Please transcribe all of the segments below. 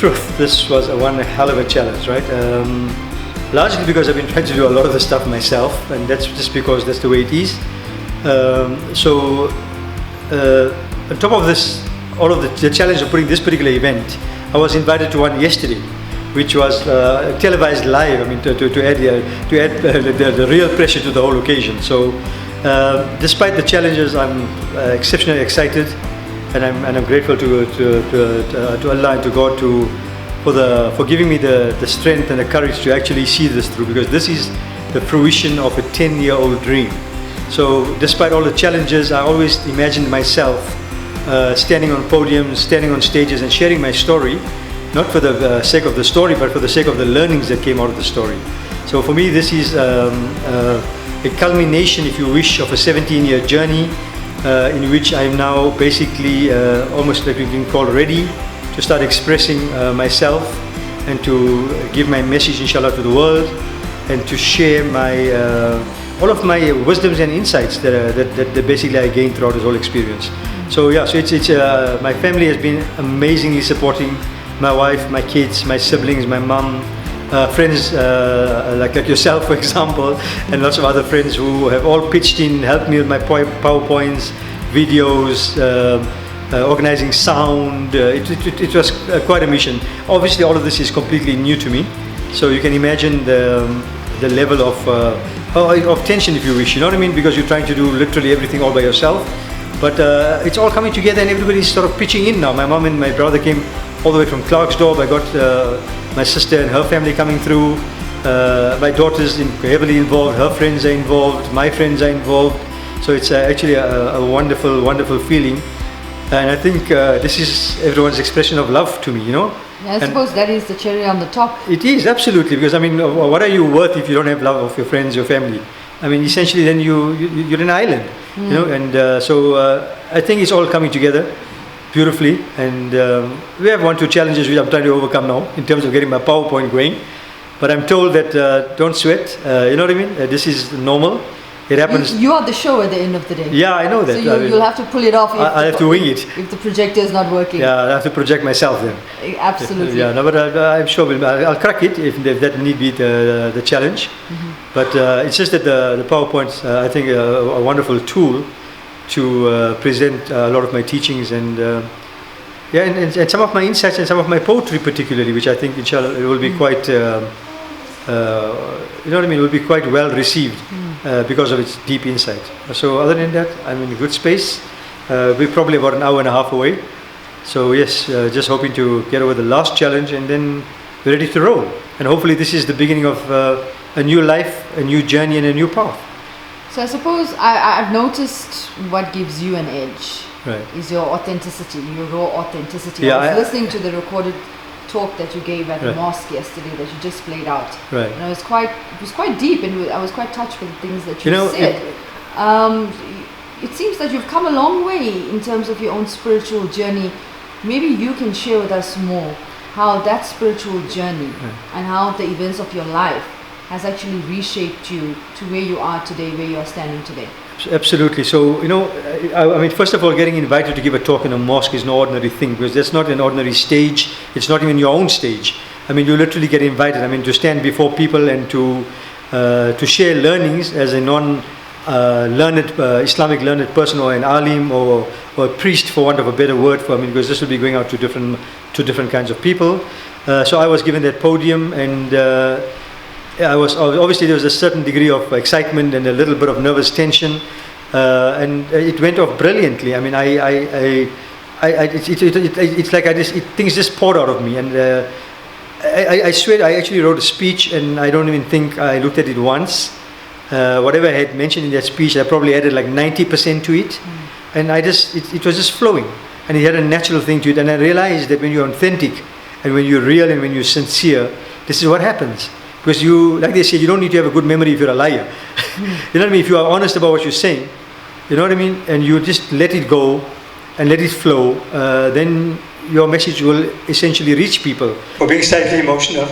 truth, this was one hell of a challenge, right? Largely because I've been trying to do a lot of the stuff myself, and that's just because that's the way it is. On top of this, all of the challenge of putting this particular event, I was invited to one yesterday, which was televised live. I mean, to add the real pressure to the whole occasion. So, despite the challenges, I'm exceptionally excited, and I'm grateful to Allah and to God for giving me the strength and the courage to actually see this through, because this is the fruition of a 10-year-old dream. So, despite all the challenges, I always imagined myself standing on podiums, standing on stages, and sharing my story. Not for the sake of the story, but for the sake of the learnings that came out of the story. So for me, this is a culmination, if you wish, of a 17-year journey in which I'm now basically almost like we can call ready to start expressing myself and to give my message, inshallah, to the world, and to share all of my wisdoms and insights that basically I gained throughout this whole experience. So yeah, so it's my family has been amazingly supporting. My wife, my kids, my siblings, my mom, friends like yourself, for example, and lots of other friends who have all pitched in, helped me with my PowerPoints, videos, organizing sound. It was quite a mission. Obviously, all of this is completely new to me, so you can imagine the level of tension, if you wish. You know what I mean? Because you're trying to do literally everything all by yourself. But it's all coming together, and everybody's sort of pitching in now. My mom and my brother came all the way from Clarksdorp. I got my sister and her family coming through. My daughter's heavily involved. Her friends are involved. My friends are involved. So it's actually a wonderful, wonderful feeling. And I think this is everyone's expression of love to me, you know. Yeah, I suppose that is the cherry on the top. It is, absolutely, because I mean, what are you worth if you don't have love of your friends, your family? I mean, essentially, then you're an island, you know. And so I think it's all coming together beautifully, and we have 1-2 challenges which I'm trying to overcome now in terms of getting my PowerPoint going. But I'm told that don't sweat. You know what I mean? This is normal. It happens. You are the show at the end of the day. Yeah, I know that. So you'll have to pull it off. I have to wing it. If the projector is not working. Yeah, I have to project myself then. Absolutely. Yeah, no, but I'm sure I'll crack it if that need be the challenge. But it's just that the PowerPoint's I think a wonderful tool to present a lot of my teachings and and some of my insights and some of my poetry particularly, which I think inshallah it will be quite you know what I mean, it will be quite well received because of its deep insight. So other than that, I'm in a good space. We're probably about an hour and a half away. So yes, just hoping to get over the last challenge and then we're ready to roll. And hopefully this is the beginning of a new life, a new journey and a new path. So I suppose I've noticed what gives you an edge is your authenticity, your raw authenticity. Yeah, I was listening to the recorded talk that you gave at the mosque yesterday that you just played out. Right. And it was quite deep, and I was quite touched with the things that you said. It seems that you've come a long way in terms of your own spiritual journey. Maybe you can share with us more how that spiritual journey and how the events of your life has actually reshaped you to where you are today, where you are standing today. Absolutely. So, you know, I mean, first of all, getting invited to give a talk in a mosque is no ordinary thing, because that's not an ordinary stage. It's not even your own stage. I mean, you literally get invited. I mean, to stand before people and to share learnings as a non-learned Islamic learned person, or an alim, or a priest, for want of a better word, because this will be going out to different kinds of people. So I was given that podium, and I was obviously there was a certain degree of excitement and a little bit of nervous tension, and it went off brilliantly. I mean, it's like things just poured out of me, and I swear I actually wrote a speech, and I don't even think I looked at it once. Whatever I had mentioned in that speech, I probably added like 90% to it, and it was just flowing, and it had a natural thing to it. And I realized that when you're authentic, and when you're real, and when you're sincere, this is what happens. Because you, like they say, you don't need to have a good memory if you're a liar. You know what I mean? If you are honest about what you're saying, you know what I mean? And you just let it go and let it flow, then your message will essentially reach people. For being slightly emotional,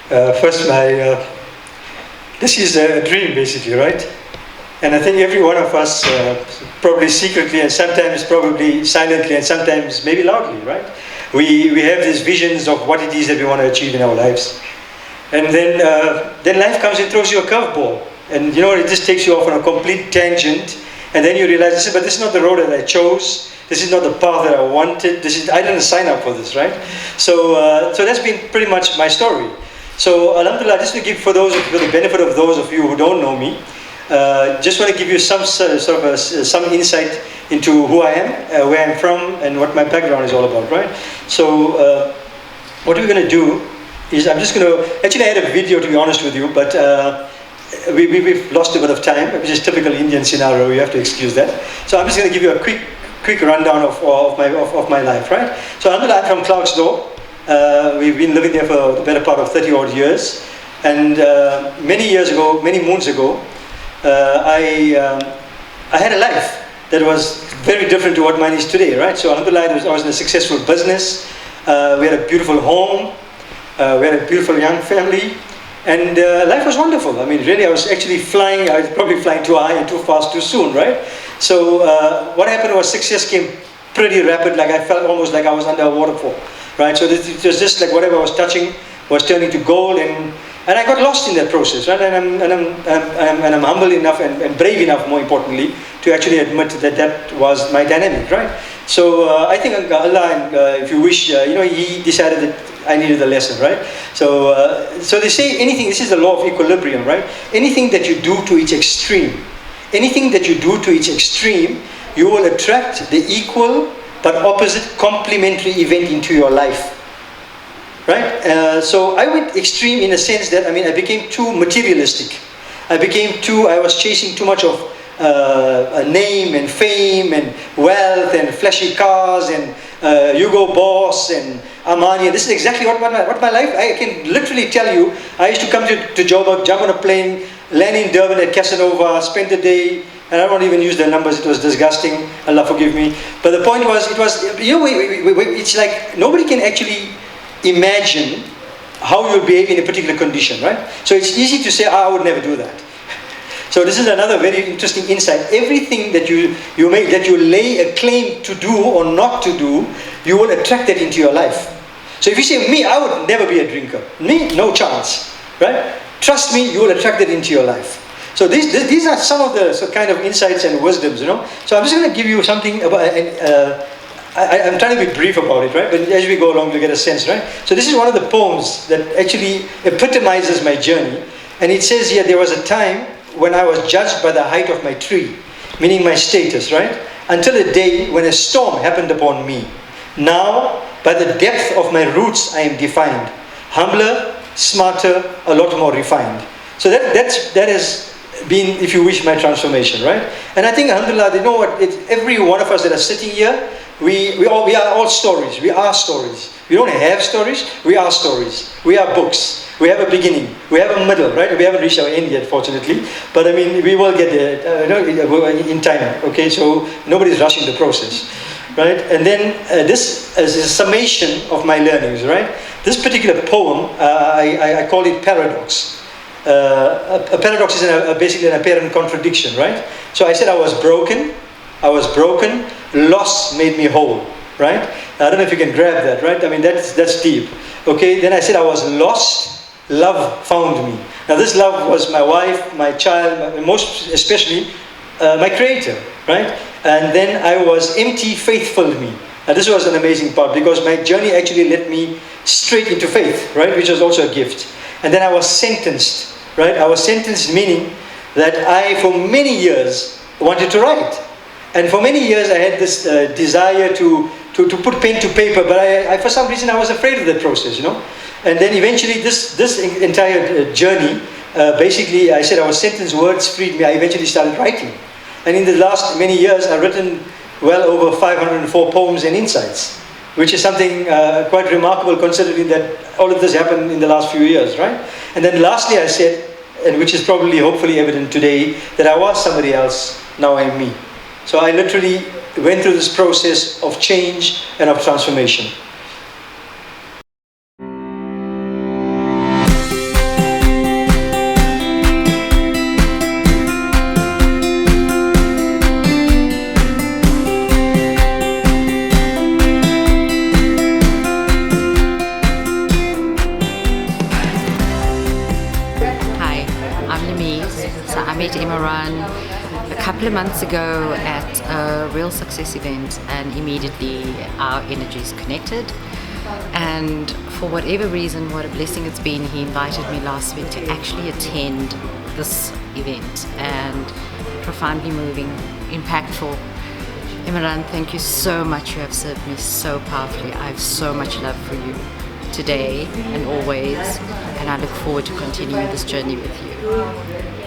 first this is a dream basically, right? And I think every one of us, probably secretly and sometimes probably silently and sometimes maybe loudly, right? We have these visions of what it is that we want to achieve in our lives. And then life comes and throws you a curveball. And it just takes you off on a complete tangent. And then you realize, but this is not the road that I chose. This is not the path that I wanted. I didn't sign up for this, right? So that's been pretty much my story. So alhamdulillah, just to give for the benefit of those of you who don't know me, just want to give you some insight into who I am, where I'm from, and what my background is all about, right? So what we're going to do is I'm just going to, actually I had a video to be honest with you, but we've lost a bit of time, which is typical Indian scenario, you have to excuse that. So I'm just going to give you a quick rundown of my life, right? So I'm from Clarksdorp. We've been living there for the better part of 30 odd years. And many moons ago, I had a life that was very different to what mine is today, right? So alhamdulillah, I was in a successful business. We had a beautiful home. We had a beautiful young family. And life was wonderful. I mean, really, I was actually flying. I was probably flying too high and too fast too soon, right? So what happened was success came pretty rapid. Like I felt almost like I was under a waterfall, right? So it was just like whatever I was touching was turning to gold, and I got lost in that process, right? And I'm humble enough and brave enough, more importantly, to actually admit that was my dynamic, right? So I think Allah, if you wish, He decided that I needed a lesson, right? So they say anything. This is the law of equilibrium, right? Anything that you do to its extreme, you will attract the equal but opposite complementary event into your life. Right? So I went extreme in the sense that, I became too materialistic. I was chasing too much of a name and fame and wealth and flashy cars and Hugo Boss and Armani. This is exactly what my life, I can literally tell you, I used to come to Joburg, jump on a plane, land in Durban at Casanova, spend the day, and I won't even use the numbers, it was disgusting, Allah forgive me. But the point was, it's like nobody can actually imagine how you'll behave in a particular condition, right? So it's easy to say, I would never do that. So this is another very interesting insight. Everything that you lay a claim to do or not to do, you will attract that into your life. So if you say, me, I would never be a drinker. Me, no chance, right? Trust me, you will attract that into your life. So these are some of the kind of insights and wisdoms, So I'm just going to give you something about, I'm trying to be brief about it, right? But as we go along, you'll get a sense, right? So this is one of the poems that actually epitomizes my journey. And it says here, there was a time when I was judged by the height of my tree, meaning my status, right? Until a day when a storm happened upon me. Now, by the depth of my roots, I am defined. Humbler, smarter, a lot more refined. So that has been, if you wish, my transformation, right? And I think, alhamdulillah, every one of us that are sitting here, we are all stories. We are stories. We don't have stories. We are stories. We are books. We have a beginning. We have a middle, right? We haven't reached our end yet, fortunately. But we will get there in time. Okay, so nobody's rushing the process, right? And then this is a summation of my learnings, right? This particular poem, I call it paradox. A paradox is basically an apparent contradiction, right? So I said I was broken. Loss made me whole, right? I don't know if you can grab that, right? That's deep. Okay, then I said I was lost. Love found me. Now this love was my wife, my child, most especially my creator, right? And then I was empty, faith filled me. Now this was an amazing part because my journey actually led me straight into faith, right? Which was also a gift. And then I was sentenced, right? I was sentenced meaning that I, for many years, wanted to write. And for many years I had this desire to put pen to paper, but I for some reason I was afraid of that process, And then eventually this entire journey, basically I said I was sentenced, words freed me, I eventually started writing. And in the last many years I've written well over 504 poems and insights, which is something quite remarkable considering that all of this happened in the last few years, right? And then lastly I said, and which is probably hopefully evident today, that I was somebody else, now I'm me. So I literally went through this process of change and of transformation. journeys. So I met Imran a couple of months ago at a real success event, and immediately our energies connected. And for whatever reason, what a blessing it's been, he invited me last week to actually attend this event, and profoundly moving, impactful. Imran, thank you so much. You have served me so powerfully. I have so much love for you today and always, and I look forward to continuing this journey with you.